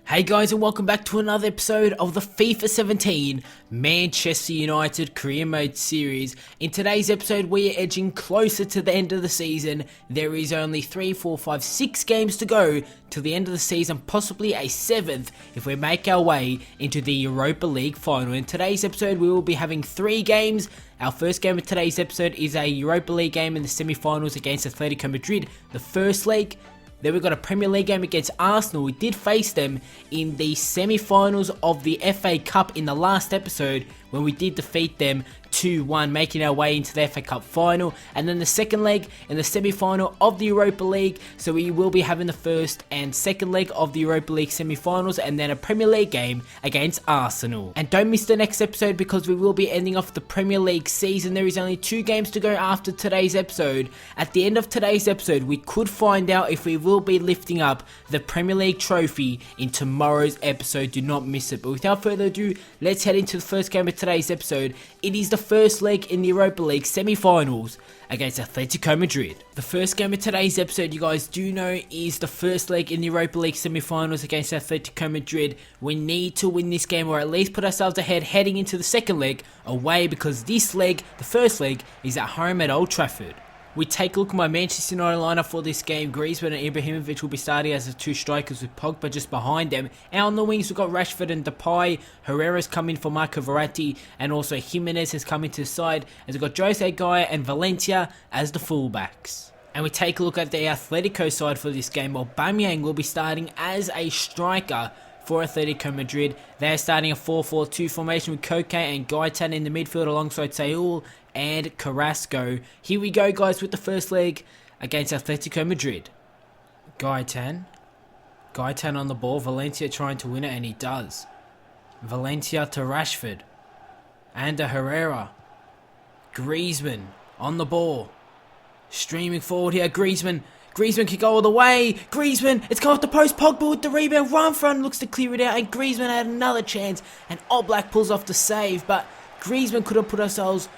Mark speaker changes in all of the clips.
Speaker 1: Hey guys, and welcome back to another episode of the FIFA 17 Manchester United Career Mode series. In today's episode, we are edging closer to the end of the season. There is only 3, 4, 5, 6 games to go till the end of the season, possibly a 7th if we make our way into the Europa League final. In today's episode, we will be having 3 games. Our first game of today's episode is a Europa League game in the semi-finals against Atletico Madrid, the first leg. Then we've got a Premier League game against Arsenal. We did face them in the semi-finals of the FA Cup in the last episode when we did defeat them 2-1, making our way into the FA Cup final. And then the second leg in the semi-final of the Europa League. So we will be having the first and second leg of the Europa League semi-finals and then a Premier League game against Arsenal. And don't miss the next episode because we will be ending off the Premier League season. There is only 2 games to go after today's episode. At the end of today's episode, we could find out if we will be lifting up the Premier League trophy in tomorrow's episode. Do not miss it. But without further ado, let's head into the first game of today's episode. It is the first leg in the Europa League semi-finals against Atletico Madrid. The first game of today's episode, you guys do know, is the first leg in the Europa League semi-finals against Atletico Madrid. We need to win this game or at least put ourselves ahead heading into the second leg away, because this leg, the first leg, is at home at Old Trafford. We take a look at my Manchester United lineup for this game. Griezmann and Ibrahimovic will be starting as the 2 strikers with Pogba just behind them. And on the wings we've got Rashford and Depay. Herrera's coming for Marco Verratti, and also Jimenez has come into the side, as we've got Jose Gaya and Valencia as the fullbacks. And we take a look at the Atletico side for this game. Aubameyang will be starting as a striker for Atletico Madrid. They're starting a 4-4-2 formation with Koke and Gaetan in the midfield alongside Saul and Carrasco. Here we go, guys, with the first leg against Atletico Madrid. Gaetan on the ball. Valencia trying to win it, and he does. Valencia to Rashford and to Herrera. Griezmann on the ball. Streaming forward here. Griezmann can go all the way. Griezmann, it's come off the post. Pogba with the rebound. Run front, looks to clear it out. And Griezmann had another chance. And Oblak pulls off the save. But Griezmann could have put ourselves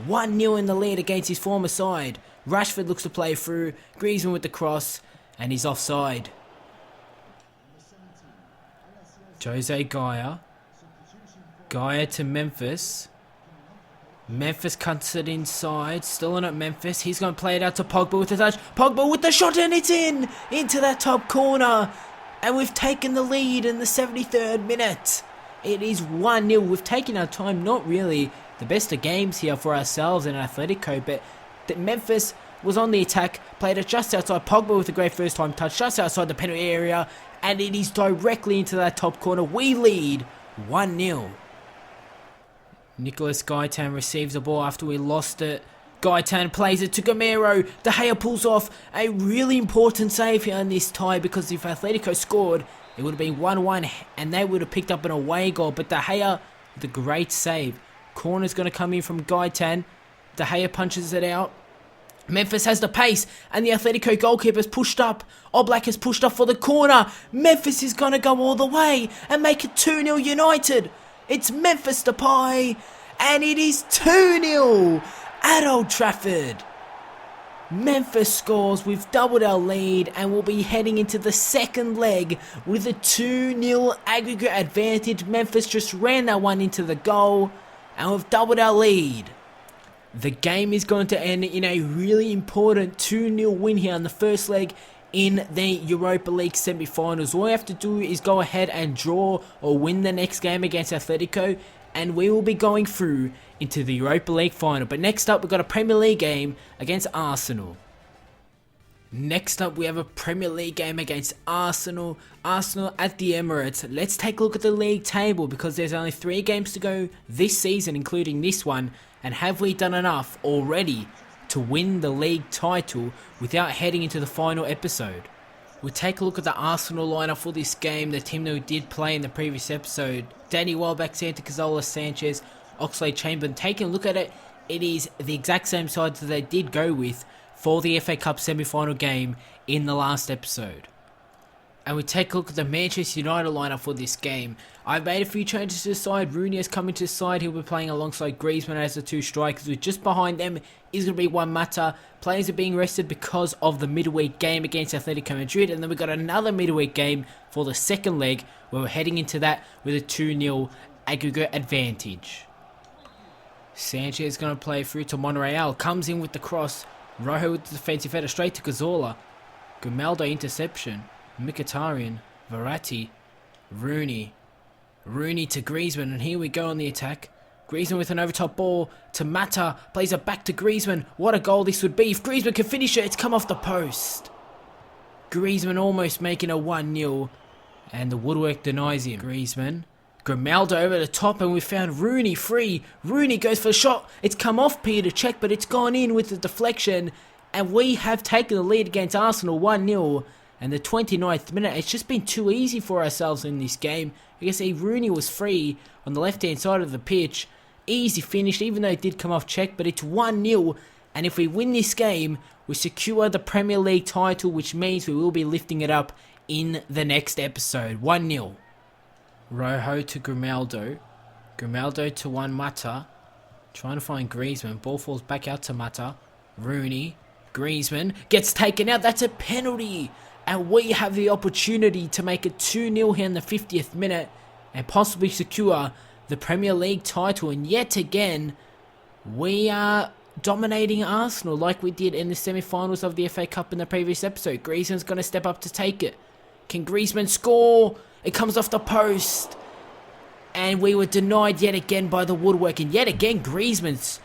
Speaker 1: 1-0 in the lead against his former side. Rashford looks to play through. Griezmann with the cross. And he's offside. Jose Gaya. Gaya to Memphis. Memphis cuts it inside, still in at Memphis. He's going to play it out to Pogba with the touch. Pogba with the shot, and it's in! Into that top corner. And we've taken the lead in the 73rd minute. It is 1-0. We've taken our time, not really the best of games here for ourselves and Atletico, but Memphis was on the attack, played it just outside. Pogba with a great first time touch, just outside the penalty area, and it is directly into that top corner. We lead 1-0. Nicolas Gaetan receives the ball after we lost it. Gaetan plays it to Gamero. De Gea pulls off a really important save here in this tie, because if Atletico scored, it would have been 1-1 and they would have picked up an away goal. But De Gea with a great save. Corner's going to come in from Gaetan. De Gea punches it out. Memphis has the pace, and the Atletico goalkeeper's pushed up. Oblak has pushed up for the corner. Memphis is going to go all the way and make it 2-0 United. It's Memphis Depay, and it is 2-0 at Old Trafford. Memphis scores, we've doubled our lead, and we'll be heading into the second leg with a 2-0 aggregate advantage. Memphis just ran that one into the goal, and we've doubled our lead. The game is going to end in a really important 2-0 win here in the first leg in the Europa League semi-finals. All we have to do is go ahead and draw or win the next game against Atletico, and we will be going through into the Europa League final. But next up, we've got a Premier League game against Arsenal. Next up, we have a Premier League game against Arsenal. Arsenal at the Emirates. Let's take a look at the league table, because there's only 3 games to go this season, including this one. And have we done enough already to win the league title without heading into the final episode? We'll take a look at the Arsenal lineup for this game, the team that we did play in the previous episode. Danny Welbeck, Santa Cazorla, Sanchez, Oxlade-Chamberlain. Taking a look at it, it is the exact same side that they did go with for the FA Cup semi-final game in the last episode. And we take a look at the Manchester United lineup for this game. I've made a few changes to the side. Rooney has come into the side. He'll be playing alongside Griezmann as the two strikers. With just behind them is going to be Juan Mata. Players are being rested because of the midweek game against Atletico Madrid. And then we've got another midweek game for the second leg, where we're heading into that with a 2-0 aggregate advantage. Sanchez is going to play through to Monreal. Comes in with the cross. Rojo with the defensive header straight to Cazorla. Grimaldo interception. Mkhitaryan. Verratti. Rooney. Rooney to Griezmann, and here we go on the attack. Griezmann with an overtop ball to Mata. Plays it back to Griezmann. What a goal this would be. If Griezmann can finish it, it's come off the post. Griezmann almost making a 1-0. And the woodwork denies him. Griezmann. Grimaldo over the top, and we found Rooney free. Rooney goes for a shot. It's come off Peter Cech, but it's gone in with the deflection. And we have taken the lead against Arsenal 1-0. And the 29th minute, it's just been too easy for ourselves in this game. You can see Rooney was free on the left-hand side of the pitch. Easy finish, even though it did come off Cech, but it's 1-0. And if we win this game, we secure the Premier League title, which means we will be lifting it up in the next episode. 1-0. Rojo to Grimaldo. Grimaldo to Juan Mata. Trying to find Griezmann. Ball falls back out to Mata. Rooney. Griezmann gets taken out. That's a penalty. And we have the opportunity to make it 2-0 here in the 50th minute and possibly secure the Premier League title. And yet again, we are dominating Arsenal like we did in the semi-finals of the FA Cup in the previous episode. Griezmann's going to step up to take it. Can Griezmann score? It comes off the post. And we were denied yet again by the woodwork. And yet again, Griezmann's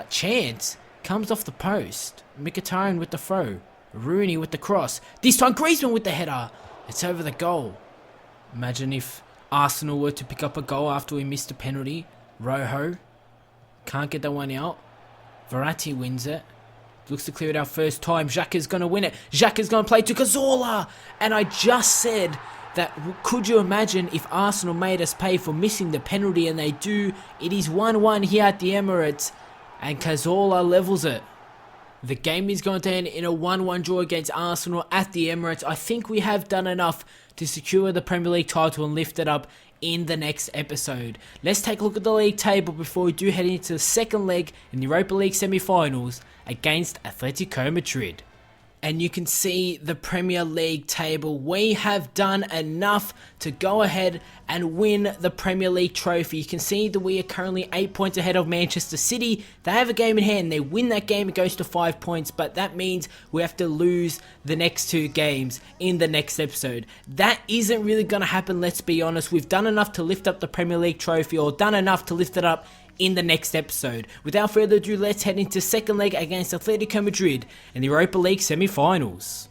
Speaker 1: chance comes off the post. Mkhitaryan with the throw. Rooney with the cross. This time Griezmann with the header. It's over the goal. Imagine if Arsenal were to pick up a goal after we missed a penalty. Rojo. Can't get that one out. Verratti wins it. Looks to clear it out first time. Xhaka's going to win it. Xhaka's going to play to Cazorla. And I just said that, could you imagine if Arsenal made us pay for missing the penalty? And they do. It is 1-1 here at the Emirates. And Cazorla levels it. The game is going to end in a 1-1 draw against Arsenal at the Emirates. I think we have done enough to secure the Premier League title and lift it up in the next episode. Let's take a look at the league table before we do head into the second leg in the Europa League semi-finals against Atletico Madrid. And you can see the Premier League table. We have done enough to go ahead and win the Premier League trophy. You can see that we are currently 8 points ahead of Manchester City. They have a game in hand. They win that game, it goes to 5 points. But that means we have to lose the next 2 games in the next episode. That isn't really going to happen, let's be honest. We've done enough to lift up the Premier League trophy, or done enough to lift it up in the next episode. Without further ado, let's head into second leg against Atletico Madrid in the Europa League semi-finals.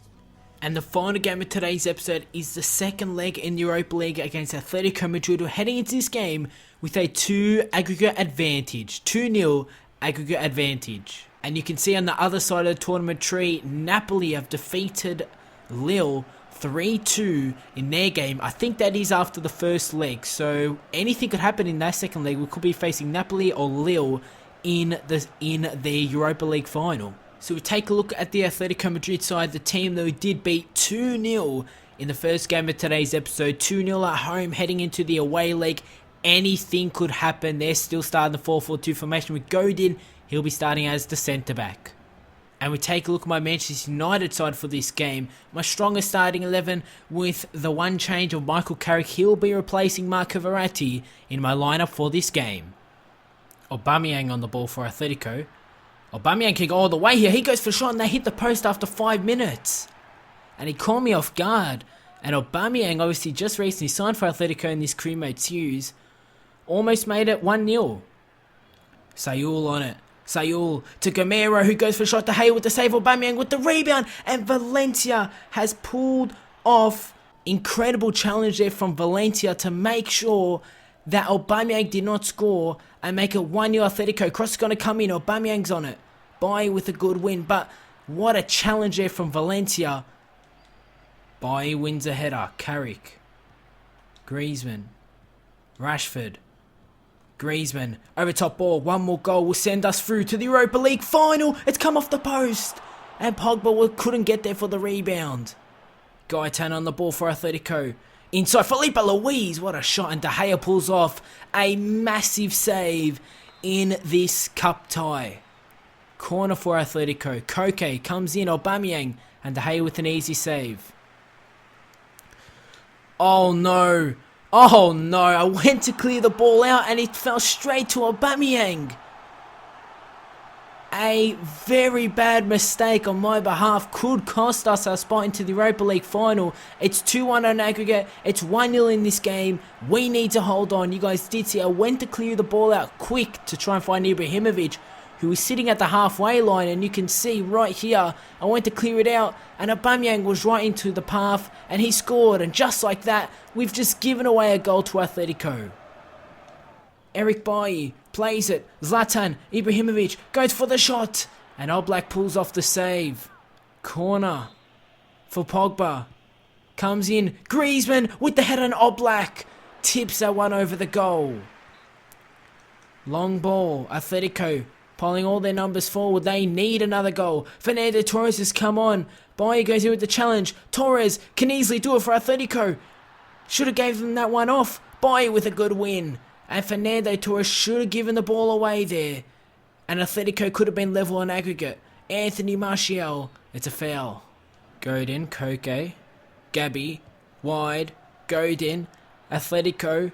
Speaker 1: And the final game of today's episode is the second leg in the Europa League against Atletico Madrid. We're heading into this game with a 2 aggregate advantage. 2-0 aggregate advantage. And you can see on the other side of the tournament tree, Napoli have defeated Lille 3-2 in their game. I think that is after the first leg, so anything could happen in that second leg. We could be facing Napoli or Lille in the Europa League final. So we take a look at the Atletico Madrid side, the team that we did beat 2-0 in the first game of today's episode. 2-0 at home, heading into the away leg. Anything could happen. They're still starting the 4-4-2 formation with Godin. He'll be starting as the centre-back. And we take a look at my Manchester United side for this game. My strongest starting 11 with the one change of Michael Carrick. He'll be replacing Marco Verratti in my lineup for this game. Aubameyang on the ball for Atletico. Aubameyang can go all the way here. He goes for a shot and they hit the post after 5 minutes. And he caught me off guard. And Aubameyang obviously just recently signed for Atletico in this career mode series. Almost made it 1-0. Sayul on it. Sayul to Gamero, who goes for a shot to Hay with the save. Aubameyang with the rebound, and Valencia has pulled off incredible challenge there from Valencia to make sure that Aubameyang did not score and make it 1-0 Atletico. Cross is going to come in. Aubameyang's on it. Bailly with a good win, but what a challenge there from Valencia. Bailly wins a header. Carrick, Griezmann, Rashford. Griezmann, over top ball, one more goal will send us through to the Europa League final. It's come off the post. And Pogba couldn't get there for the rebound. Gaetan on the ball for Atletico. Inside Felipe Luis, what a shot, and De Gea pulls off a massive save in this cup tie. Corner for Atletico. Koke comes in, Aubameyang, and De Gea with an easy save. Oh no, I went to clear the ball out and it fell straight to Aubameyang. A very bad mistake on my behalf could cost us our spot into the Europa League final. It's 2-1 on aggregate. It's 1-0 in this game. We need to hold on. You guys did see I went to clear the ball out quick to try and find Ibrahimovic, who was sitting at the halfway line, and you can see right here, I went to clear it out, and Aubameyang was right into the path, and he scored, and just like that, we've just given away a goal to Atletico. Eric Bailly plays it. Zlatan Ibrahimovic goes for the shot. And Oblak pulls off the save. Corner for Pogba. Comes in. Griezmann with the head on Oblak. Tips that one over the goal. Long ball. Atletico pulling all their numbers forward. They need another goal. Fernando Torres has come on. Bailly goes in with the challenge. Torres can easily do it for Atletico. Should have gave them that one off. Bailly with a good win. And Fernando Torres should have given the ball away there. And Atletico could have been level on aggregate. Anthony Martial. It's a foul. Godin, Koke, Gabby, wide, Godin, Atletico.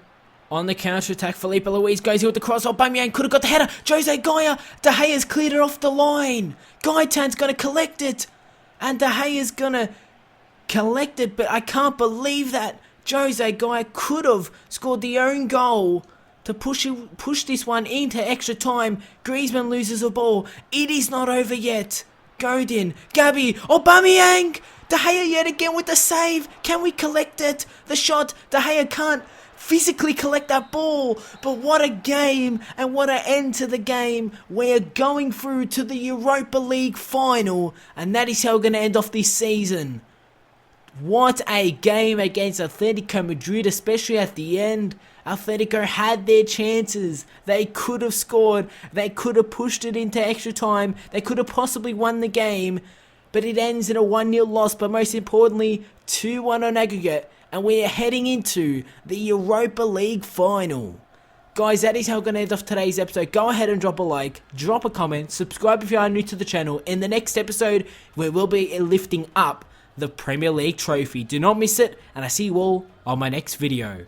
Speaker 1: On the counter-attack, Felipe Luis goes in with the cross. Aubameyang could have got the header. Jose Gaya. De Gea's cleared it off the line. Gaetan's going to collect it. And De Gea's going to collect it. But I can't believe that. Jose Gaya could have scored the own goal to push this one into extra time. Griezmann loses the ball. It is not over yet. Godin, Gabby, Aubameyang, De Gea yet again with the save. Can we collect it? The shot. De Gea can't physically collect that ball. But what a game and what an end to the game. We're going through to the Europa League final, and that is how we're going to end off this season. What a game against Atletico Madrid, especially at the end. Atletico had their chances. They could have scored. They could have pushed it into extra time. They could have possibly won the game. But it ends in a 1-0 loss. But most importantly, 2-1 on aggregate. And we are heading into the Europa League final. Guys, that is how we're going to end off today's episode. Go ahead and drop a like, drop a comment, subscribe if you are new to the channel. In the next episode, we will be lifting up the Premier League trophy. Do not miss it, and I see you all on my next video.